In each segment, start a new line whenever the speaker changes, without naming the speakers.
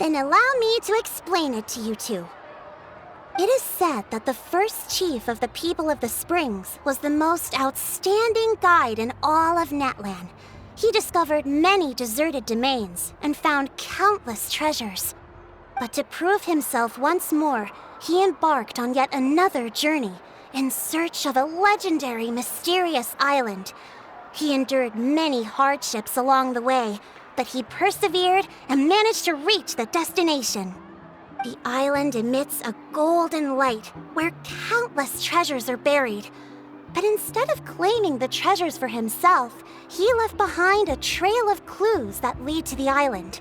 Then allow me to explain it to you two. It is said that the first chief of the people of the Springs was the most outstanding guide in all of Netland. He discovered many deserted domains and found countless treasures. But to prove himself once more, he embarked on yet another journey in search of a legendary, mysterious island. He endured many hardships along the way, but he persevered and managed to reach the destination. The island emits a golden light where countless treasures are buried. But instead of claiming the treasures for himself, he left behind a trail of clues that lead to the island.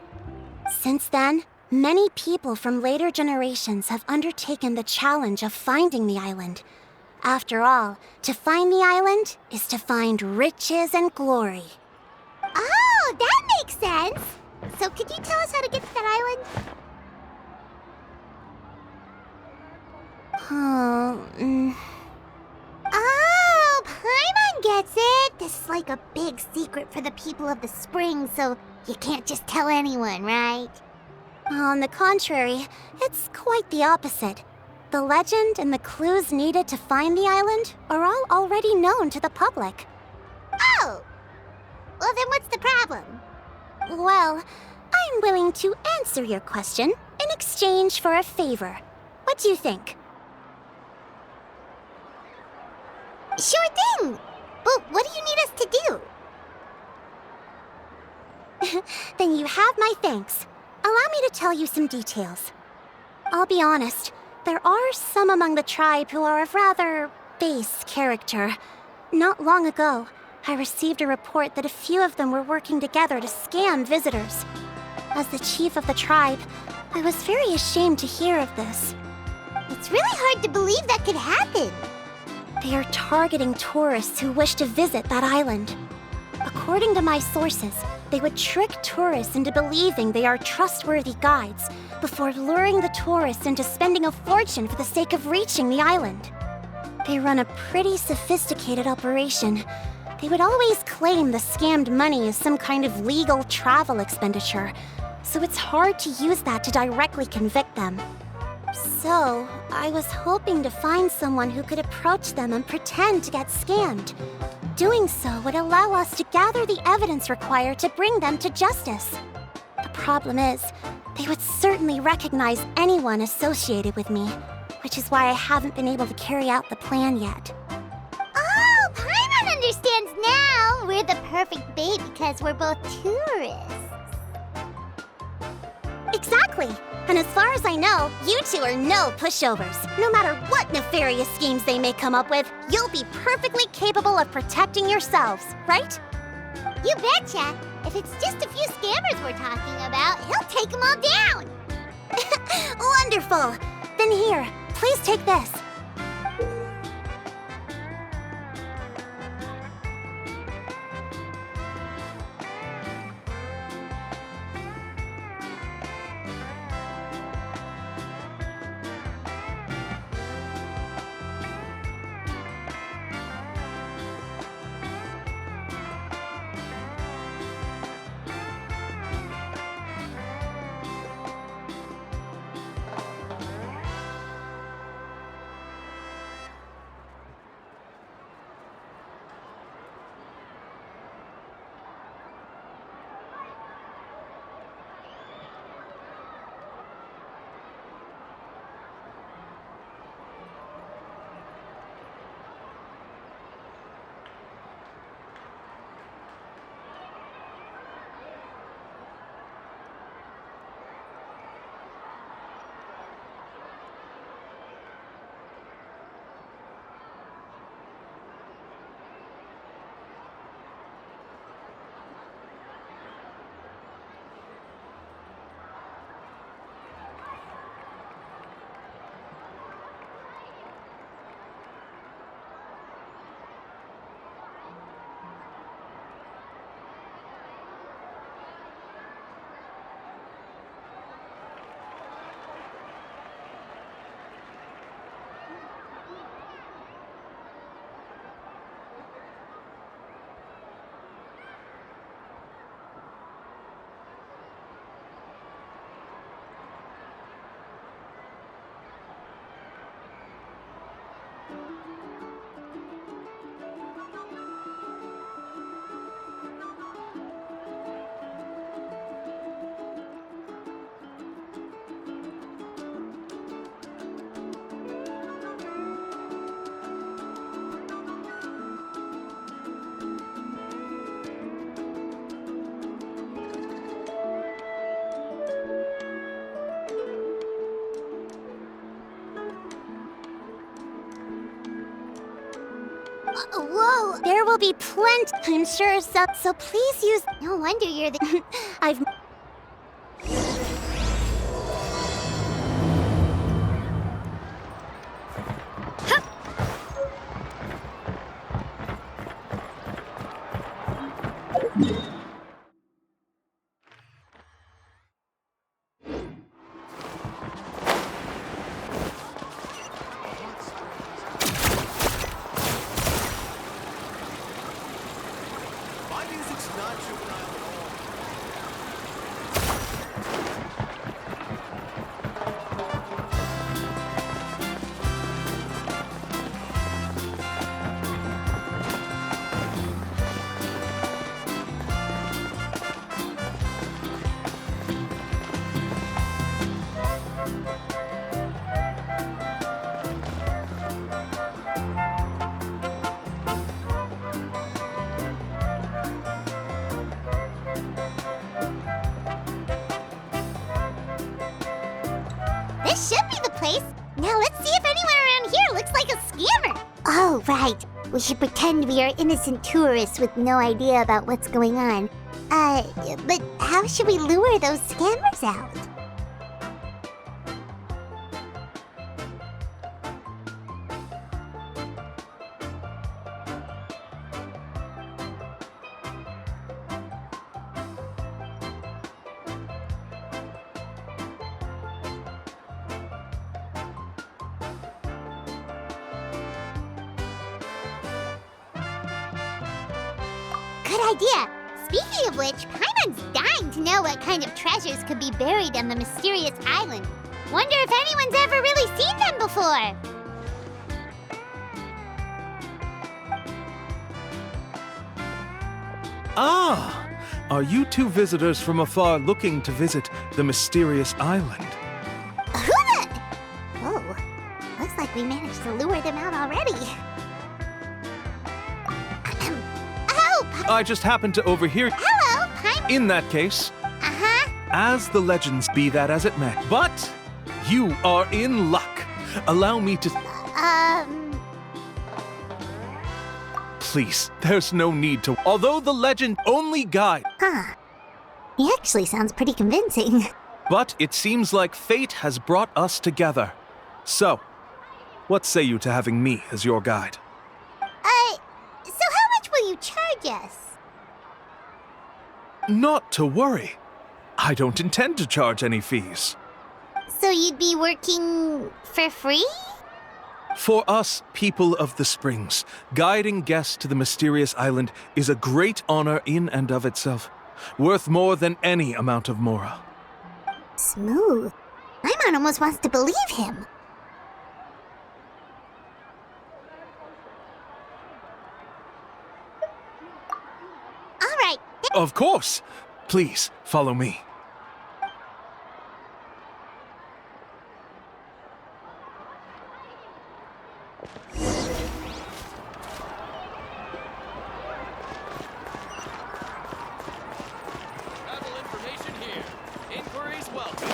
Since then, many people from later generations have undertaken the challenge of finding the island. After all, to find the island is to find riches and glory.
Oh, that makes sense! So could you tell us how to get to that island? Oh, Paimon gets it! This is like a big secret for the people of the spring, so you can't just tell anyone, right?
On the contrary, it's quite the opposite. The legend and the clues needed to find the island are all already known to the public.
Oh! Well, then what's the problem?
Well, I'm willing to answer your question in exchange for a favor. What do you think?
Sure thing! But what do you need us to do?
Then you have my thanks. Allow me to tell you some details. I'll be honest, there are some among the tribe who are of rather base character. Not long ago, I received a report that a few of them were working together to scam visitors. As the chief of the tribe, I was very ashamed to hear of this.
It's really hard to believe that could happen.
They are targeting tourists who wish to visit that island. According to my sources, they would trick tourists into believing they are trustworthy guides before luring the tourists into spending a fortune for the sake of reaching the island. They run a pretty sophisticated operation. They would always claim the scammed money as some kind of legal travel expenditure, so it's hard to use that to directly convict them. So, I was hoping to find someone who could approach them and pretend to get scammed. Doing so would allow us to gather the evidence required to bring them to justice. The problem is, they would certainly recognize anyone associated with me, which is why I haven't been able to carry out the plan yet.
Oh, Paimon understands now! We're the perfect bait because we're both tourists.
Exactly! And as far as I know, you two are no pushovers. No matter what nefarious schemes they may come up with, you'll be perfectly capable of protecting yourselves, right?
You betcha! If it's just a few scammers we're talking about, he'll take them all down!
Wonderful! Then here, please take this.
Whoa!
There will be plenty, I'm sure, so please use...
No wonder you're the...
I've...
My music's not juvenile at all.
This should be the place. Now let's see if anyone around here looks like a scammer. Oh, right. We should pretend we are innocent tourists with no idea about what's going on. But how should we lure those scammers out? Good idea. Speaking of which, Paimon's dying to know what kind of treasures could be buried on the mysterious island. Wonder if anyone's ever really seen them before.
Ah! Are you two visitors from afar looking to visit the mysterious island?
Who the... Oh, looks like we managed to lure them out already. Oh,
I just happened to overhear.
hello, Paimon.
In that case,
Uh-huh.
as the legends be that as it may. But you are in luck. Allow me to... Please, there's no need to... Although the legend only guide...
Huh. He actually sounds pretty convincing.
But it seems like fate has brought us together. So, what say you to having me as your guide?
So how much will you charge us?
Not to worry. I don't intend to charge any fees.
So you'd be working for free?
For us, people of the Springs, guiding guests to the mysterious island is a great honor in and of itself, worth more than any amount of mora.
Smooth. Paimon almost wants to believe him. All right.
Of course! Please, follow me.
Travel information here. Inquiries welcome.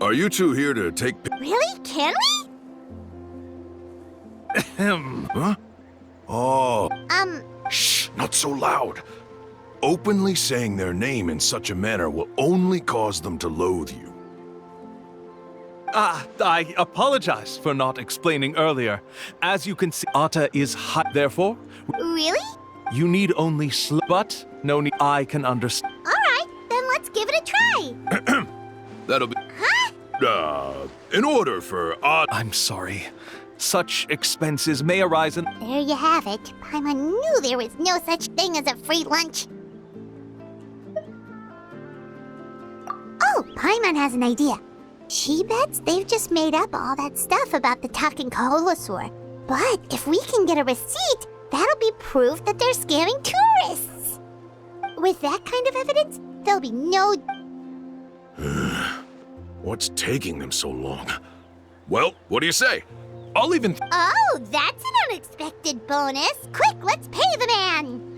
Are you two here to take...
Really? Can we?
Ahem.
Huh? Oh, shh, not so loud. Openly saying their name in such a manner will only cause them to loathe you.
I apologize for not explaining earlier. As you can see, Atta is hot. Therefore,
Really?
you need only but no need. I can understand.
Alright, then let's give it a try.
That'll be.
Huh?
In order for
I'm sorry. Such expenses may arise in.
There you have it. Paimon knew there was no such thing as a free lunch. Oh, Paimon has an idea. She bets they've just made up all that stuff about the talking Kaholosaur. But if we can get a receipt, that'll be proof that they're scamming tourists. With that kind of evidence, there'll be no...
What's taking them so long? Well, what do you say?
I'll even.
Oh, that's an unexpected bonus. Quick, let's pay the man.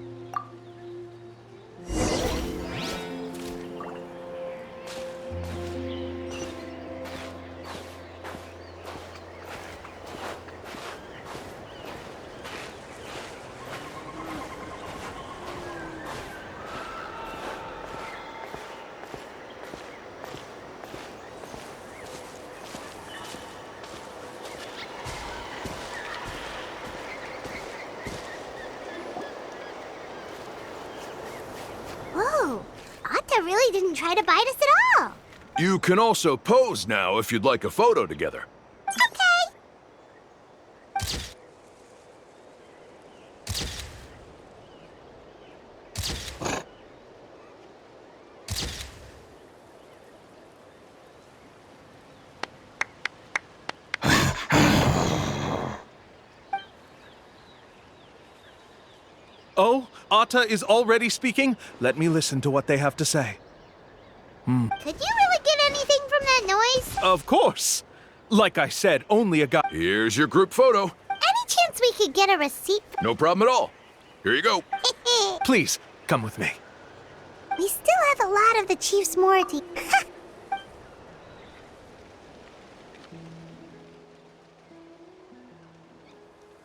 Whoa, Atta really didn't try to bite us at all.
You can also pose now if you'd like a photo together.
Okay.
Oh, Atta is already speaking? Let me listen to what they have to say.
Could you really get anything from that noise?
Of course. Like I said, only a guy.
Here's your group photo.
Any chance we could get a receipt?
No problem at all. Here you go.
Please, come with me.
We still have a lot of the chief's morty.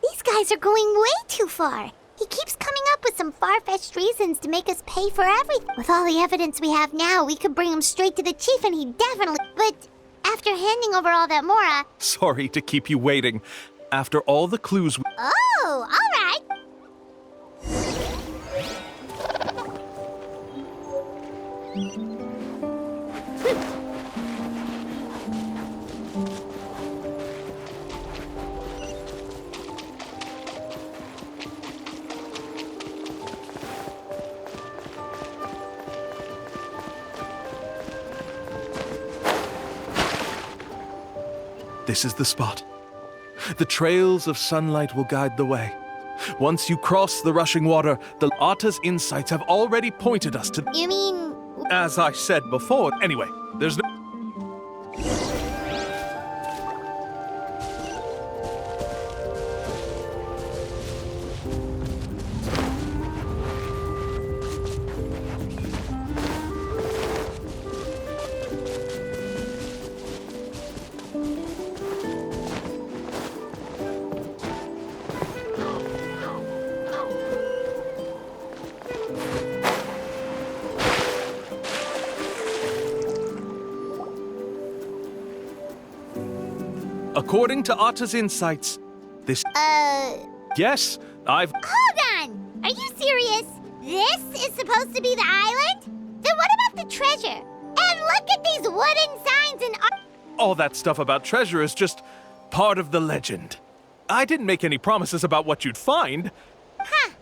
These guys are going way too far. He keeps coming up with some far-fetched reasons to make us pay for everything. With all the evidence we have now, we could bring him straight to the chief and he'd definitely... But after handing over all that Mora...
Sorry to keep you waiting. After all the clues.
Oh, all right.
This is the spot. The trails of sunlight will guide the way. Once you cross the rushing water, the Atta's insights have already pointed us to.
You mean...
As I said before, anyway, there's no. According to Atta's insights, this. Yes, I've.
Hold on! Are you serious? This is supposed to be the island? Then what about the treasure? And look at these wooden signs and...
All that stuff about treasure is just part of the legend. I didn't make any promises about what you'd find.
Huh.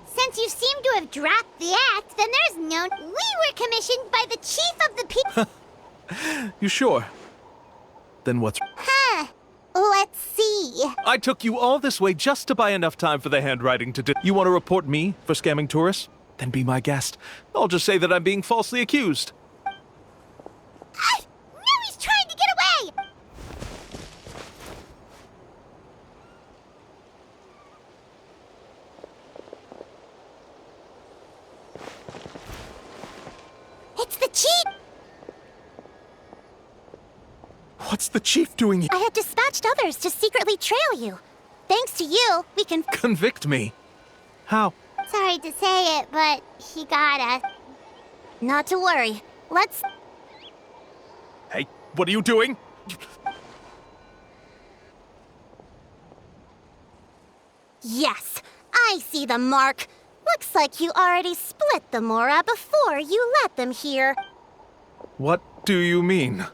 Since you seem to have dropped the act, then there's no... We were commissioned by the chief of the people...
You sure? Then what's.
Huh. Let's see.
I took you all this way just to buy enough time for the handwriting to do. You want to report me for scamming tourists? Then be my guest. I'll just say that I'm being falsely accused.
Now he's trying to get away! It's the chief!
What's the chief doing here?
I have dispatched others to secretly trail you. Thanks to you, we can
Convict me. How?
Sorry to say it, but he got us.
Not to worry. Let's...
Hey, what are you doing?
Yes, I see the mark. Looks like you already split the Mora before you let them here.
What do you mean?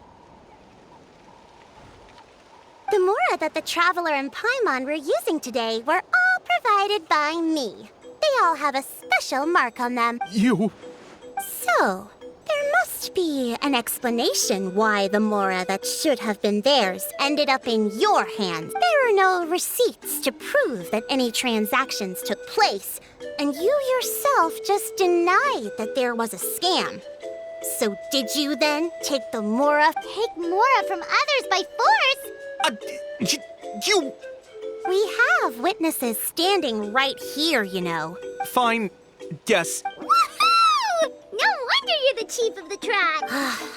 The Mora that the Traveler and Paimon were using today were all provided by me. They all have a special mark on them.
You...
So, there must be an explanation why the Mora that should have been theirs ended up in your hands. There are no receipts to prove that any transactions took place, and you yourself just denied that there was a scam. So did you then take the Mora?
Take Mora from others by force?
You...
We have witnesses standing right here, you know.
Fine. Yes.
Woohoo! No wonder you're the chief of the tribe.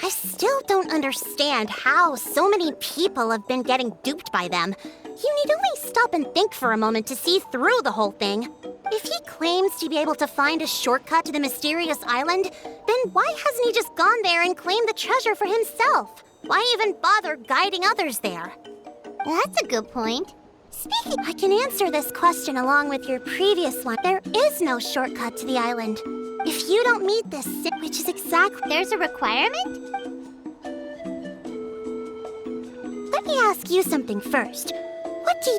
I still don't understand how so many people have been getting duped by them. You need only stop and think for a moment to see through the whole thing. If he claims to be able to find a shortcut to the mysterious island, then why hasn't he just gone there and claimed the treasure for himself? Why even bother guiding others there?
That's a good point. Speaking,
I can answer this question along with your previous one. There is no shortcut to the island. If you don't meet this, which is exactly...
there's a requirement?
Let me ask you something first. What do you...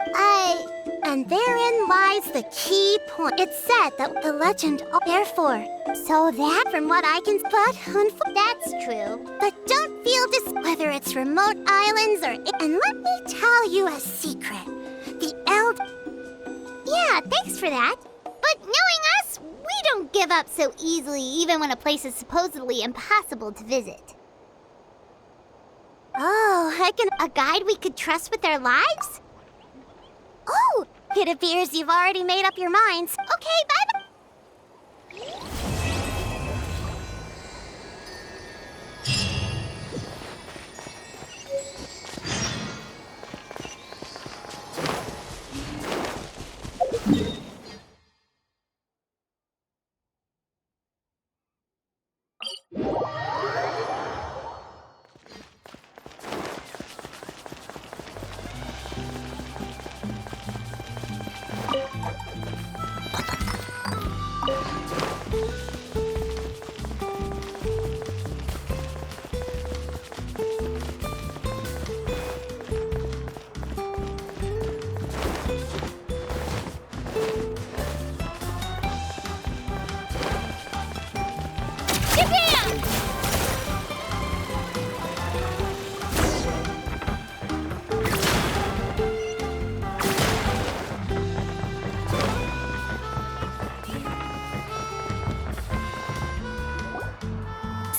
And therein lies the key point. It's said that the legend... Therefore,
So that,
from what I can spot,
that's true.
but don't feel whether it's remote islands or... And let me tell you a secret. The
Yeah, thanks for that. But knowing us, we don't give up so easily even when a place is supposedly impossible to visit.
Oh, I can...
A guide we could trust with our lives?
Oh, it appears you've already made up your minds. Okay, bye-bye.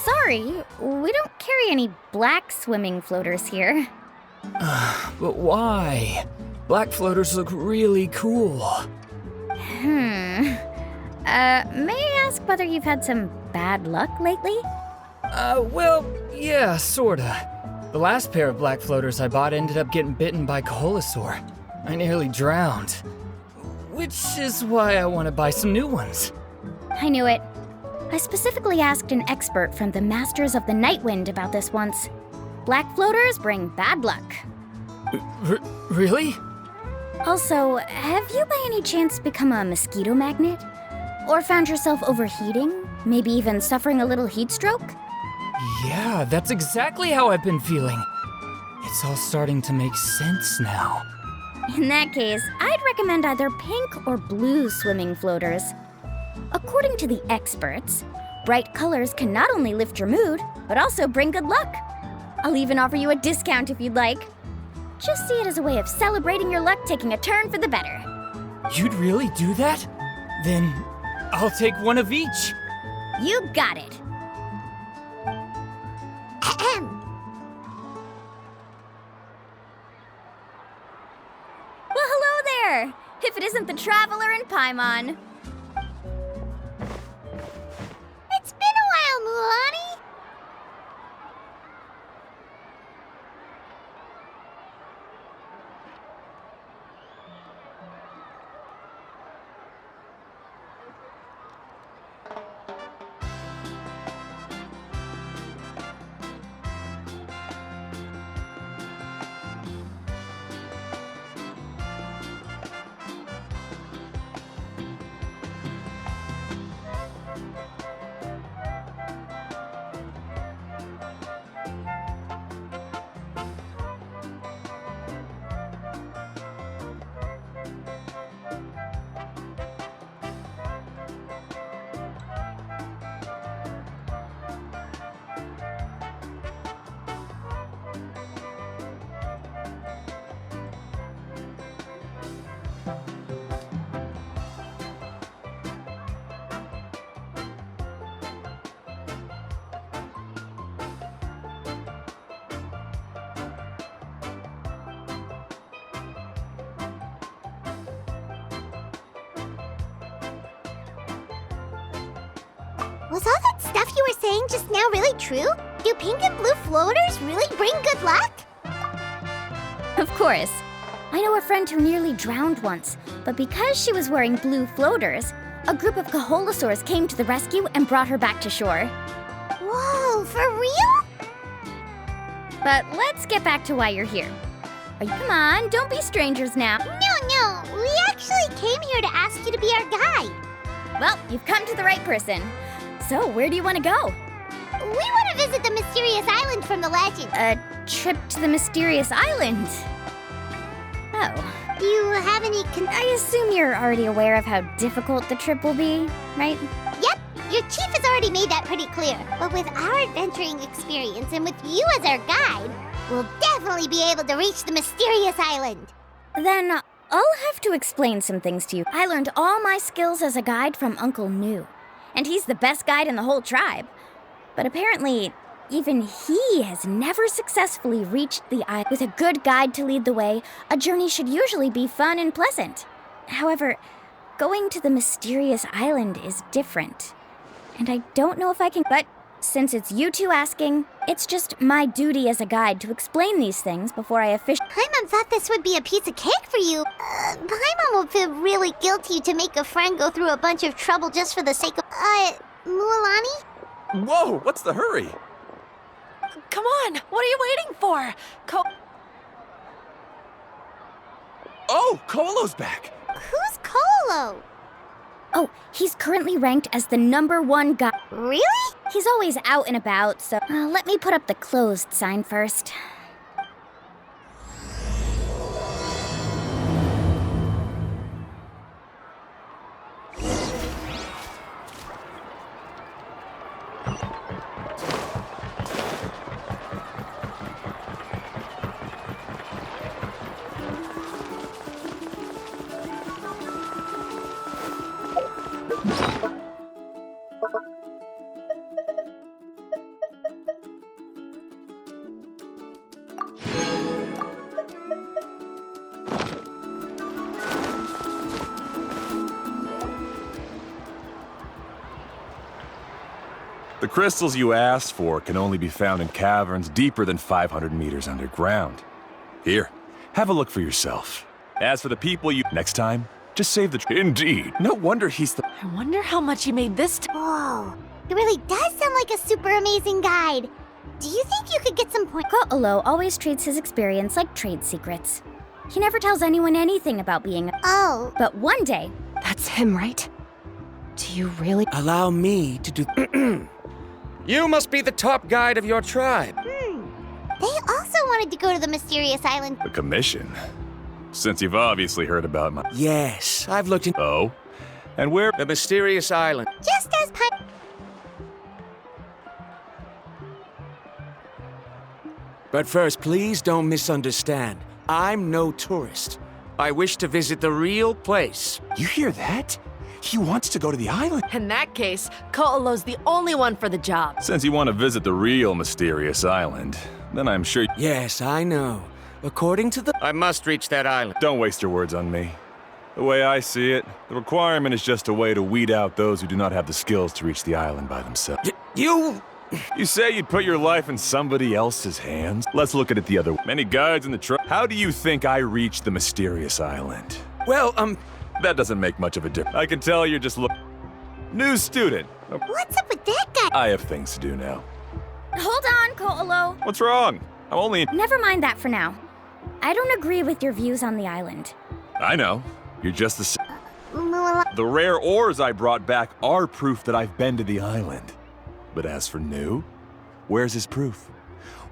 Sorry, we don't carry any black swimming floaters here.
But why? Black floaters look really cool.
May I ask whether you've had some bad luck lately?
Well, yeah, sorta. The last pair of black floaters I bought ended up getting bitten by Koholosaur. I nearly drowned. Which is why I want to buy some new ones.
I knew it. I specifically asked an expert from the Masters of the Nightwind about this once. Black floaters bring bad luck.
Really?
Also, have you by any chance become a mosquito magnet? Or found yourself overheating? Maybe even suffering a little heat stroke?
Yeah, that's exactly how I've been feeling. It's all starting to make sense now.
In that case, I'd recommend either pink or blue swimming floaters. According to the experts, bright colors can not only lift your mood, but also bring good luck. I'll even offer you a discount if you'd like. Just see it as a way of celebrating your luck taking a turn for the better.
You'd really do that? Then I'll take one of each.
You got it.
Ahem.
Well, hello there! If it isn't the Traveler and Paimon.
It's been a while, Mulan. Was all that stuff you were saying just now really true? Do pink and blue floaters really bring good luck?
Of course. I know a friend who nearly drowned once, but because she was wearing blue floaters, a group of Kaholosaurs came to the rescue and brought her back to shore.
Whoa, for real?
But let's get back to why you're here. Come on, don't be strangers now.
No, we actually came here to ask you to be our guide.
Well, you've come to the right person. So, where do you want to go?
We want to visit the mysterious island from the legend.
A trip to the mysterious island? Oh.
Do you have any
I assume you're already aware of how difficult the trip will be, right?
Yep, your chief has already made that pretty clear. But with our adventuring experience and with you as our guide, we'll definitely be able to reach the mysterious island.
Then I'll have to explain some things to you. I learned all my skills as a guide from Uncle New, and he's the best guide in the whole tribe. But apparently, even he has never successfully reached the island. With a good guide to lead the way, a journey should usually be fun and pleasant. However, going to the mysterious island is different. And I don't know if I can, but since it's you two asking, it's just my duty as a guide to explain these things before I officially—
Paimon thought this would be a piece of cake for you. Paimon will feel really guilty to make a friend go through a bunch of trouble just for the sake of— Mualani?
Whoa, what's the hurry?
Come on, what are you waiting for?
Oh, Kolo's back.
Who's Kolo?
Oh, he's currently ranked as the #1 guide.
Really?
He's always out and about, so let me put up the closed sign first.
The crystals you asked for can only be found in caverns deeper than 500 meters underground. Here, have a look for yourself. As for the people next time, just save the Indeed. No wonder he's the—
I wonder how much he made this time.
Whoa, it really does sound like a super amazing guide. Do you think you could get some points?
Ko'olo always treats his experience like trade secrets. He never tells anyone anything about being—
Oh.
But one day—
That's him, right? Do you really—
Allow me to do— You must be the top guide of your tribe.
They also wanted to go to the mysterious island.
The commission. Since you've obviously heard about my—
Yes, I've looked in—
Oh? And where—
The mysterious island.
Just as
But first, please don't misunderstand. I'm no tourist. I wish to visit the real place.
You hear that? He wants to go to the island.
In that case, Ko'olo's the only one for the job.
Since you want to visit the real mysterious island, then I'm sure—
Yes, I know. According to the— I must reach that island.
Don't waste your words on me. The way I see it, the requirement is just a way to weed out those who do not have the skills to reach the island by themselves.
You—
You say you'd put your life in somebody else's hands? Let's look at it the other way. Many guides in the tribe. How do you think I reached the mysterious island?
Well,
That doesn't make much of a difference. I can tell you're just new student.
What's up with that guy?
I have things to do now.
Hold on, Ko'olo.
What's wrong? I'm only—
Never mind that for now. I don't agree with your views on the island.
I know. You're just the—
Mualani.
The rare ores I brought back are proof that I've been to the island. But as for New, where's his proof?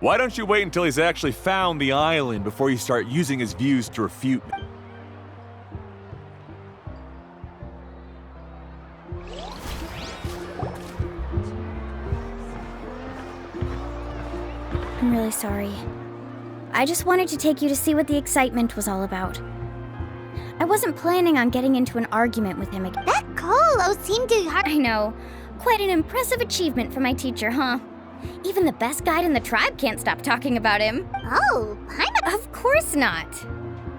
Why don't you wait until he's actually found the island before you start using his views to refute me?
I'm really sorry. I just wanted to take you to see what the excitement was all about. I wasn't planning on getting into an argument with him again.
That Colo seemed to hurt.
I know. Quite an impressive achievement for my teacher, huh? Even the best guide in the tribe can't stop talking about him.
Oh, Paimon.
Of course not.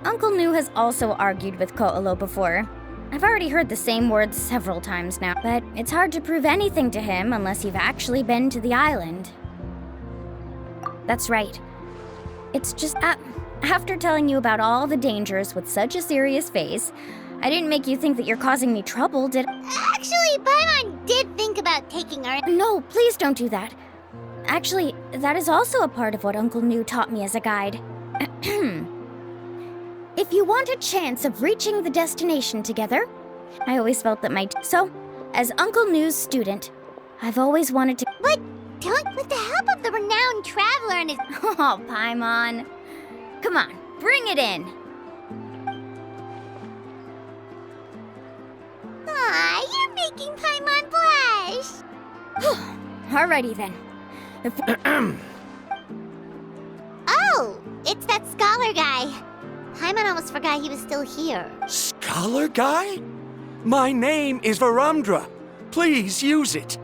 Uncle Nu has also argued with Ko'olo before. I've already heard the same words several times now, but it's hard to prove anything to him unless you've actually been to the island. That's right. It's just, after telling you about all the dangers with such a serious face, I didn't make you think that you're causing me trouble, did I?
Actually, Paimon did think about taking our...
No, please don't do that. Actually, that is also a part of what Uncle Nu taught me as a guide. If you want a chance of reaching the destination together, I always felt that So, as Uncle Nu's student, I've always wanted to...
But don't with the help of the renowned traveler and his...
Oh, Paimon. Come on, bring it in.
Aw, you're making Paimon blush.
Alrighty then.
Oh, it's that scholar guy. Paimon almost forgot he was still here.
Scholar guy? My name is Varumdra. Please use it.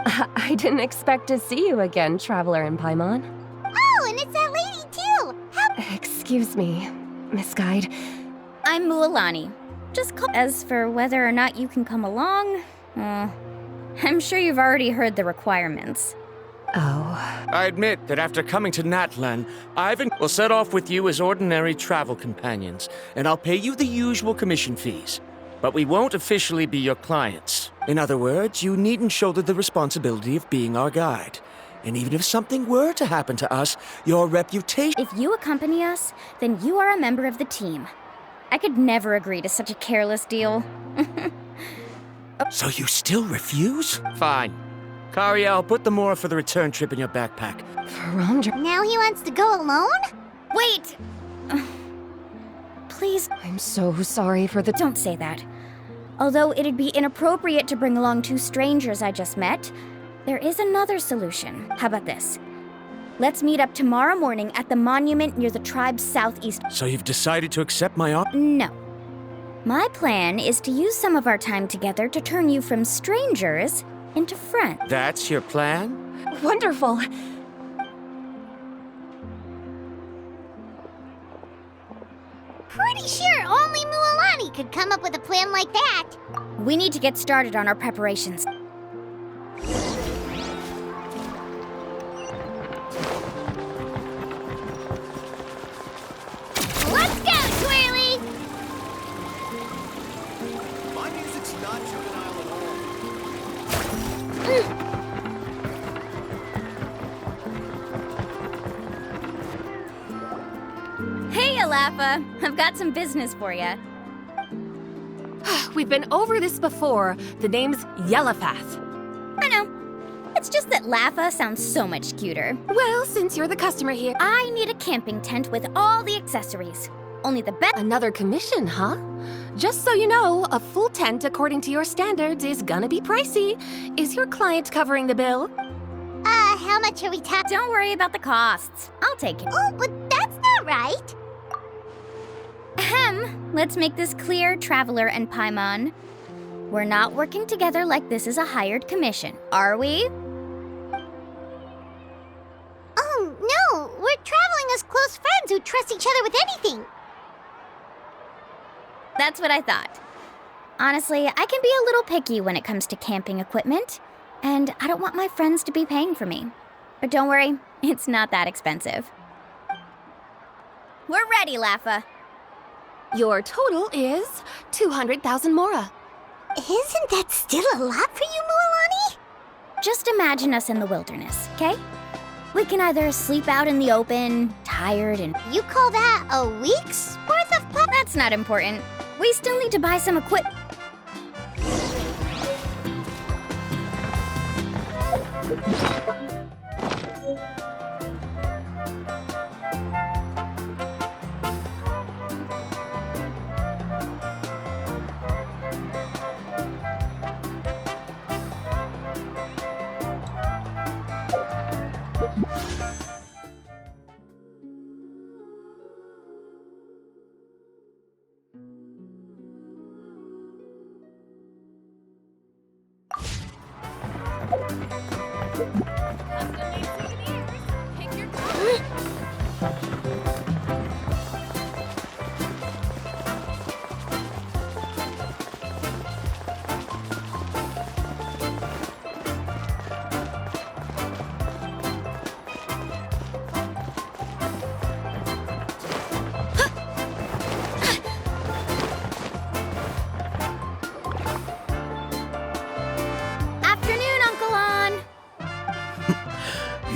I didn't expect to see you again, Traveler and Paimon.
Oh, and it's that lady too.
Excuse me, Miss Guide.
I'm Mualani. Just call. As for whether or not you can come along, I'm sure you've already heard the requirements.
Oh.
I admit that after coming to Natlan, Ivan will set off with you as ordinary travel companions, and I'll pay you the usual commission fees. But we won't officially be your clients. In other words, you needn't shoulder the responsibility of being our guide. And even if something were to happen to us, your reputation...
If you accompany us, then you are a member of the team. I could never agree to such a careless deal.
So you still refuse? Fine. Kariel, put the more for the return trip in your backpack.
Varumdra.
Now he wants to go alone?
Wait! Please.
I'm so sorry for the...
Don't say that. Although it'd be inappropriate to bring along two strangers I just met, there is another solution. How about this? Let's meet up tomorrow morning at the monument near the tribe's southeast.
So you've decided to accept my offer?
No. My plan is to use some of our time together to turn you from strangers into friends.
That's your plan?
Wonderful.
Pretty sure only Mualani could come up with a plan like that.
We need to get started on our preparations.
Let's go, Twirly!
My music's not juvenile at all.
Hey, Alafa! I've got some business for you.
We've been over this before. The name's Yellowpath.
I know. It's just that Lafa sounds so much cuter.
Well, since you're the customer here...
I need a camping tent with all the accessories. Only the best...
Another commission, huh? Just so you know, a full tent according to your standards is gonna be pricey. Is your client covering the bill?
How much are we talking?
Don't worry about the costs. I'll take it.
Oh, but that's not right.
Ahem. Let's make this clear, Traveler and Paimon. We're not working together like this is a hired commission, are we?
Oh, no. We're traveling as close friends who trust each other with anything.
That's what I thought. Honestly, I can be a little picky when it comes to camping equipment, and I don't want my friends to be paying for me. But don't worry, it's not that expensive. We're ready, Lafa.
Your total is 200,000 mora.
Isn't that still a lot for you, Mualani?
Just imagine us in the wilderness, okay? We can either sleep out in the open, tired and...
You call that a week's worth of pop?
That's not important. We still need to buy some equipment.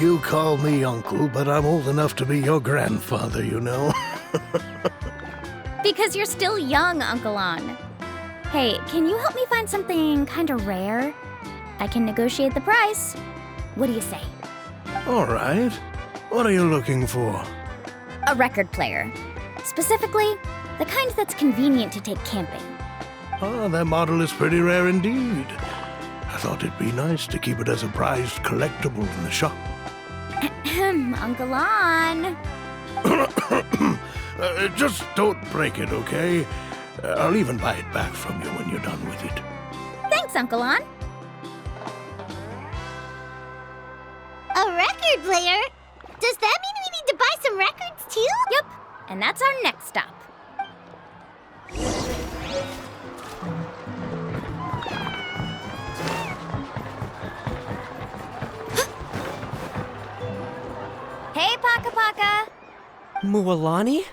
You call me uncle, but I'm old enough to be your grandfather, you know.
Because you're still young, Uncle On. Hey, can you help me find something kinda rare? I can negotiate the price. What do you say?
All right. What are you looking for?
A record player. Specifically, the kind that's convenient to take camping.
Ah, that model is pretty rare indeed. I thought it'd be nice to keep it as a prized collectible in the shop.
Uncle On.
Just don't break it, okay? I'll even buy it back from you when you're done with it.
Thanks, Uncle On.
A record player? Does that mean we need to buy some records too?
Yep, and that's our next stop. Hey, Paka Paka!
Mualani?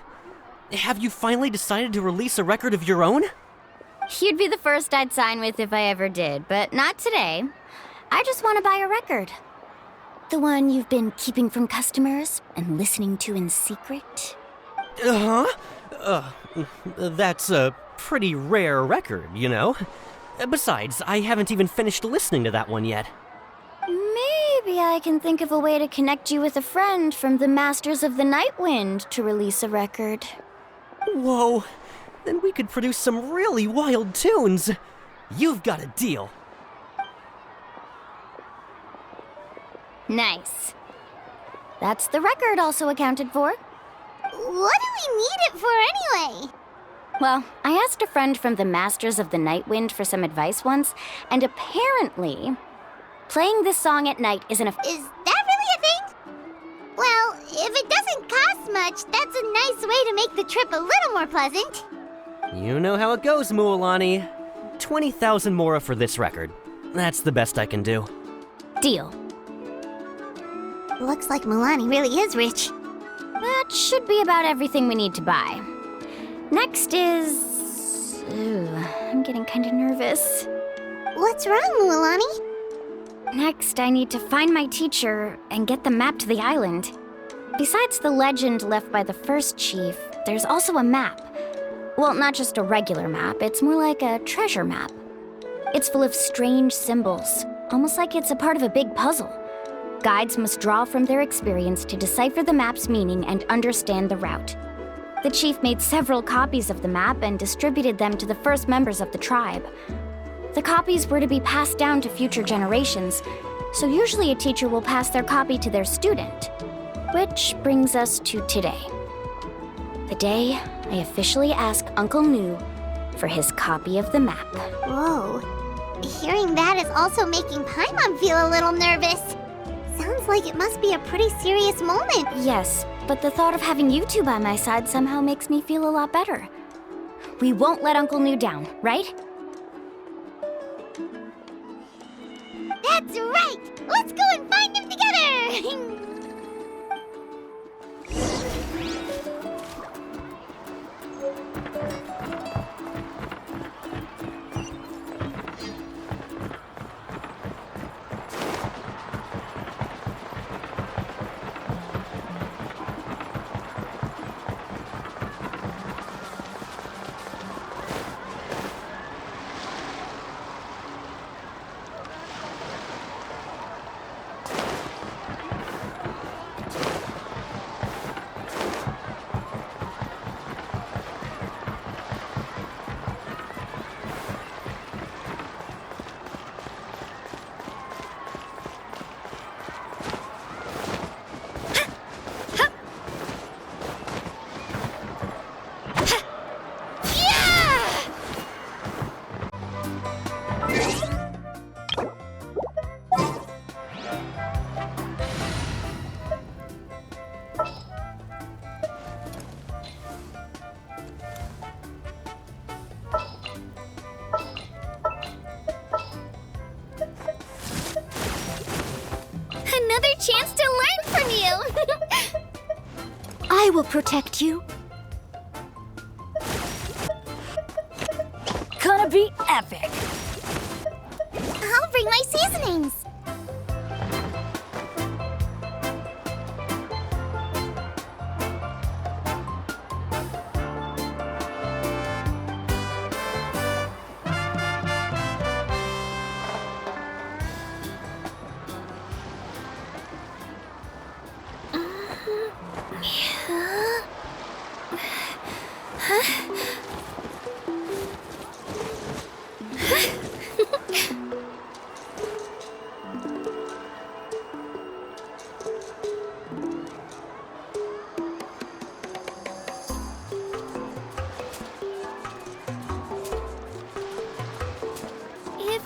Have you finally decided to release a record of your own?
You'd be the first I'd sign with if I ever did, but not today. I just want to buy a record. The one you've been keeping from customers and listening to in secret?
That's a pretty rare record, you know? Besides, I haven't even finished listening to that one yet.
Maybe I can think of a way to connect you with a friend from the Masters of the Night Wind to release a record.
Whoa, then we could produce some really wild tunes. You've got a deal.
Nice. That's the record also accounted for.
What do we need it for anyway?
Well, I asked a friend from the Masters of the Night Wind for some advice once, and apparently, playing this song at night isn't a...
Is that really a thing? Well, if it doesn't cost much, that's a nice way to make the trip a little more pleasant.
You know how it goes, Mualani. 20,000 mora for this record. That's the best I can do.
Deal.
Looks like Milani really is rich.
That should be about everything we need to buy. Next is... Ooh, I'm getting kind of nervous.
What's wrong, Mualani?
Next, I need to find my teacher and get the map to the island. Besides the legend left by the first chief, there's also a map. Well, not just a regular map, it's more like a treasure map. It's full of strange symbols, almost like it's a part of a big puzzle. Guides must draw from their experience to decipher the map's meaning and understand the route. The chief made several copies of the map and distributed them to the first members of the tribe. The copies were to be passed down to future generations, so usually a teacher will pass their copy to their student. Which brings us to today. The day I officially ask Uncle Nu for his copy of the map.
Whoa. Hearing that is also making Paimon feel a little nervous. Sounds like it must be a pretty serious moment.
Yes, but the thought of having you two by my side somehow makes me feel a lot better. We won't let Uncle Nu down, right?
That's right! Let's go and find him together!
Another chance to learn from you! I will protect you. Gonna be epic.
I'll bring my seasonings.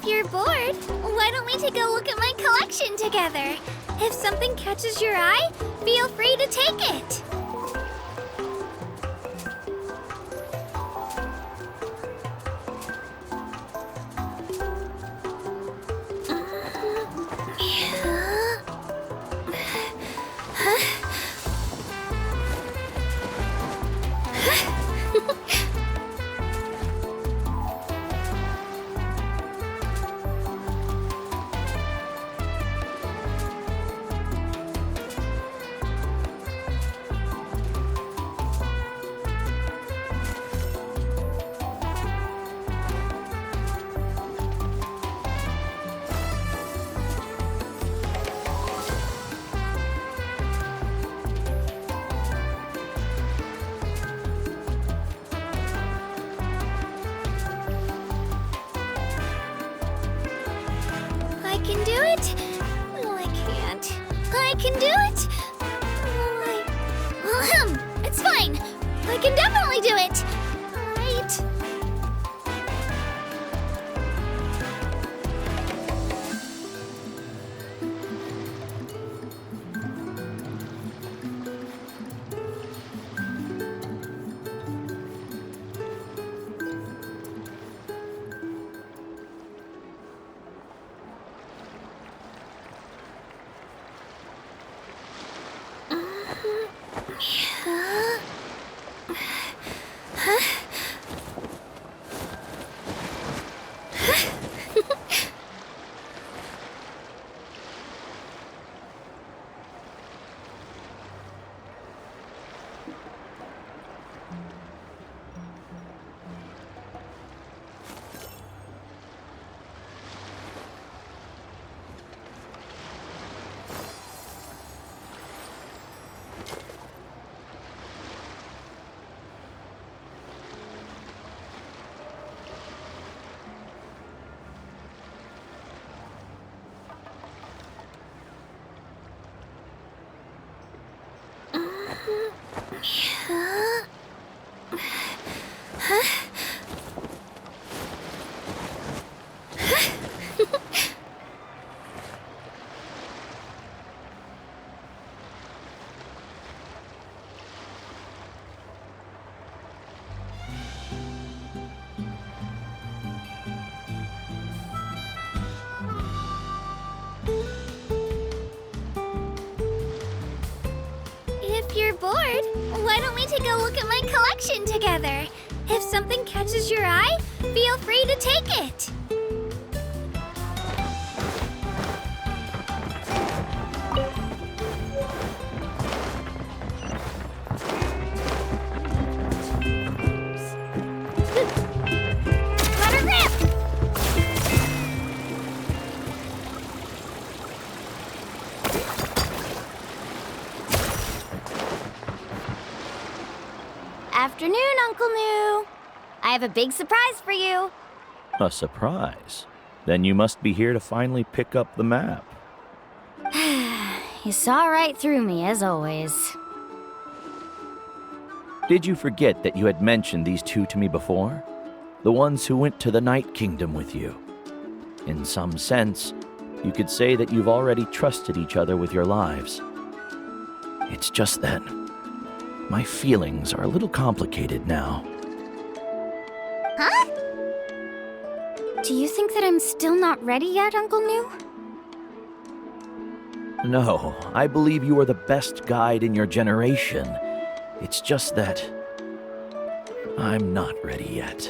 If you're bored, why don't we take a look at my collection together? If something catches your eye, feel free to take it. I can do it. No, I can't. I can do it. It's fine. I can definitely do it. Right. If you're bored, why don't we take a look at my collection together? If something catches your eye, feel free to take it. Let her rip!
Afternoon, Uncle New. I have a big surprise for you.
A surprise? Then you must be here to finally pick up the map.
You saw right through me, as always.
Did you forget that you had mentioned these two to me before? The ones who went to the Night Kingdom with you. In some sense, you could say that you've already trusted each other with your lives. It's just that my feelings are a little complicated now.
Huh?
Do you think that I'm still not ready yet, Uncle New?
No, I believe you are the best guide in your generation. It's just that I'm not ready yet.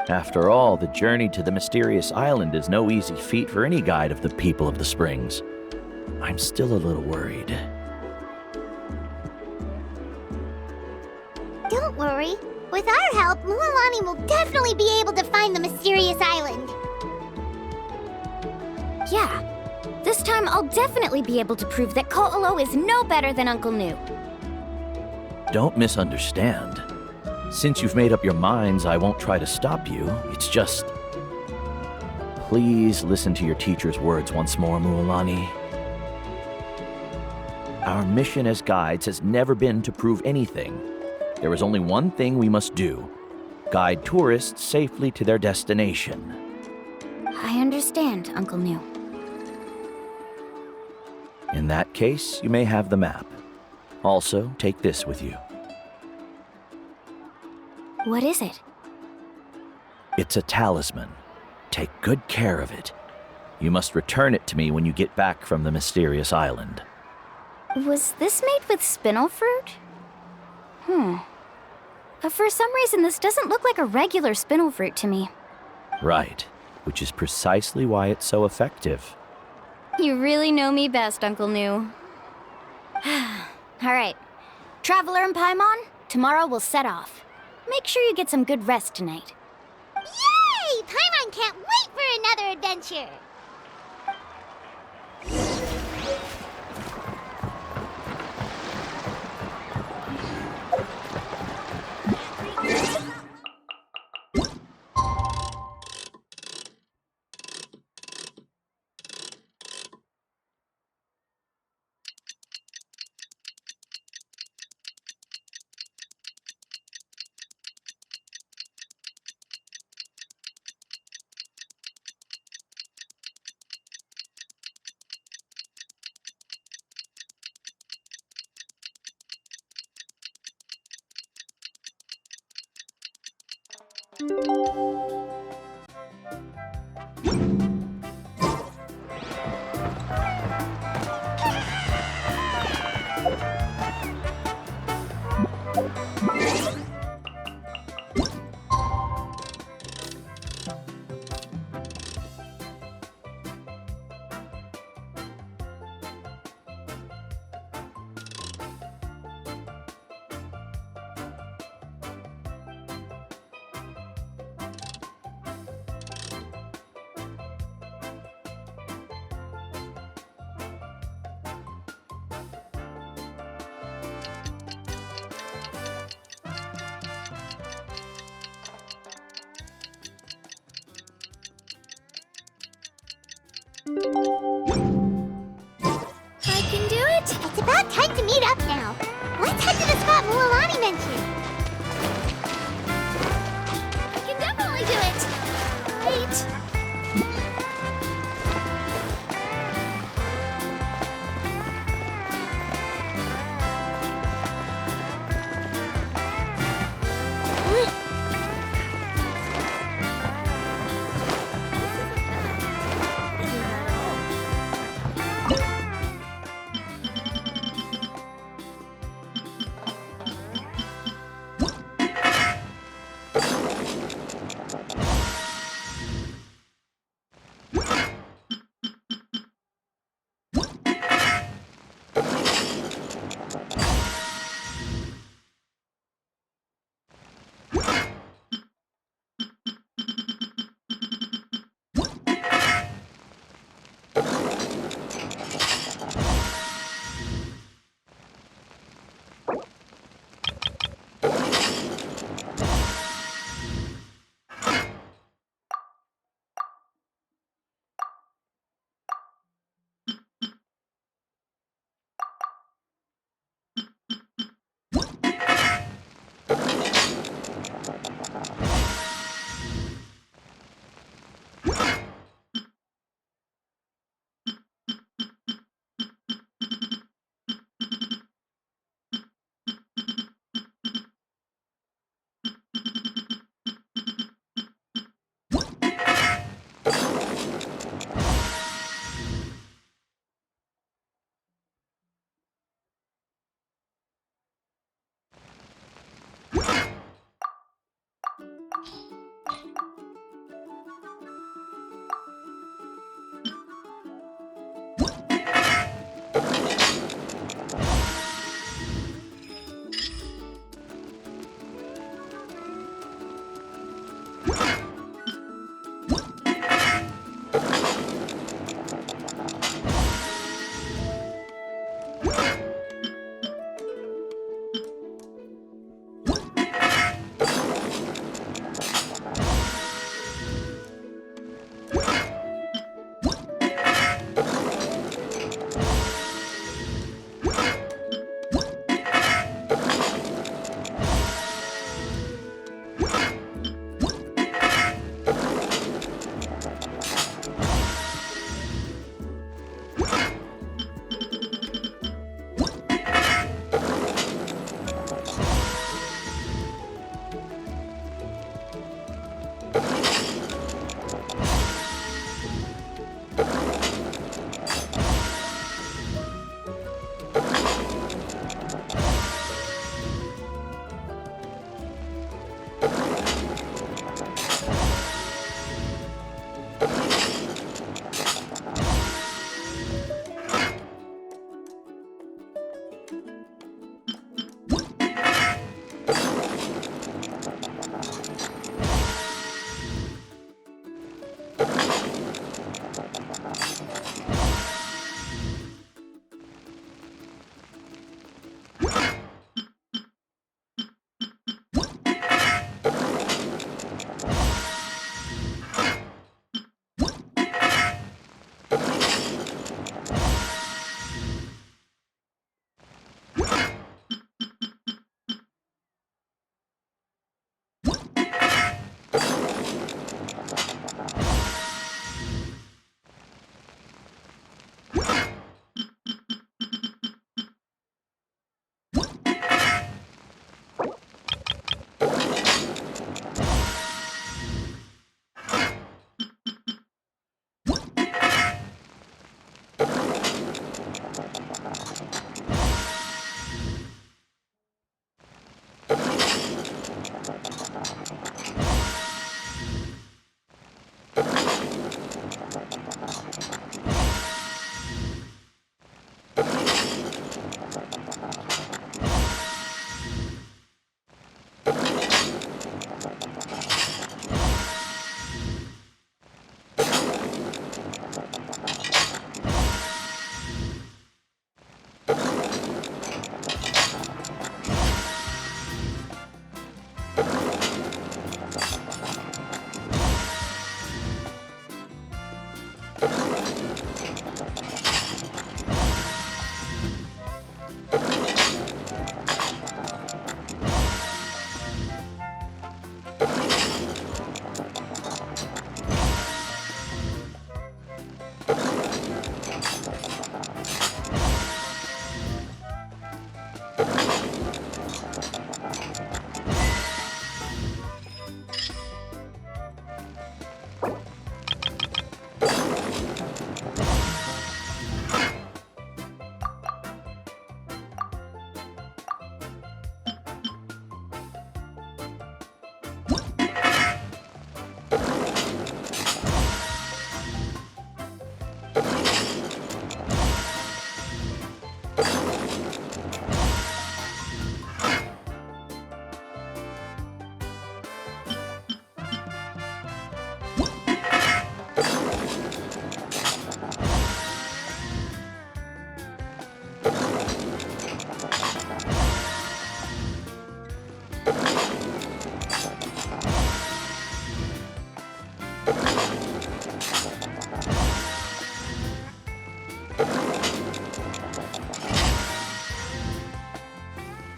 After all, the journey to the mysterious island is no easy feat for any guide of the people of the Springs. I'm still a little worried.
Don't worry. With our help, Mualani will definitely be able to find the mysterious island.
Yeah. This time I'll definitely be able to prove that Ko'olo is no better than Uncle New.
Don't misunderstand. Since you've made up your minds, I won't try to stop you. It's just... Please listen to your teacher's words once more, Mualani. Our mission as guides has never been to prove anything. There is only one thing we must do. guide tourists safely to their destination.
I understand, Uncle New.
In that case, you may have the map. Also, take this with you.
What is it?
It's a talisman. Take good care of it. You must return it to me when you get back from the mysterious island.
Was this made with spinel fruit? For some reason, this doesn't look like a regular spinel fruit to me.
Right, which is precisely why it's so effective.
You really know me best, Uncle New. All right. Traveler and Paimon, tomorrow we'll set off. Make sure you get some good rest tonight.
Yay! Paimon can't wait for another adventure!
I can do it!
It's about time to meet up now. Let's head to the spot Mualani mentioned.
I can definitely do it! Right.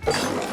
You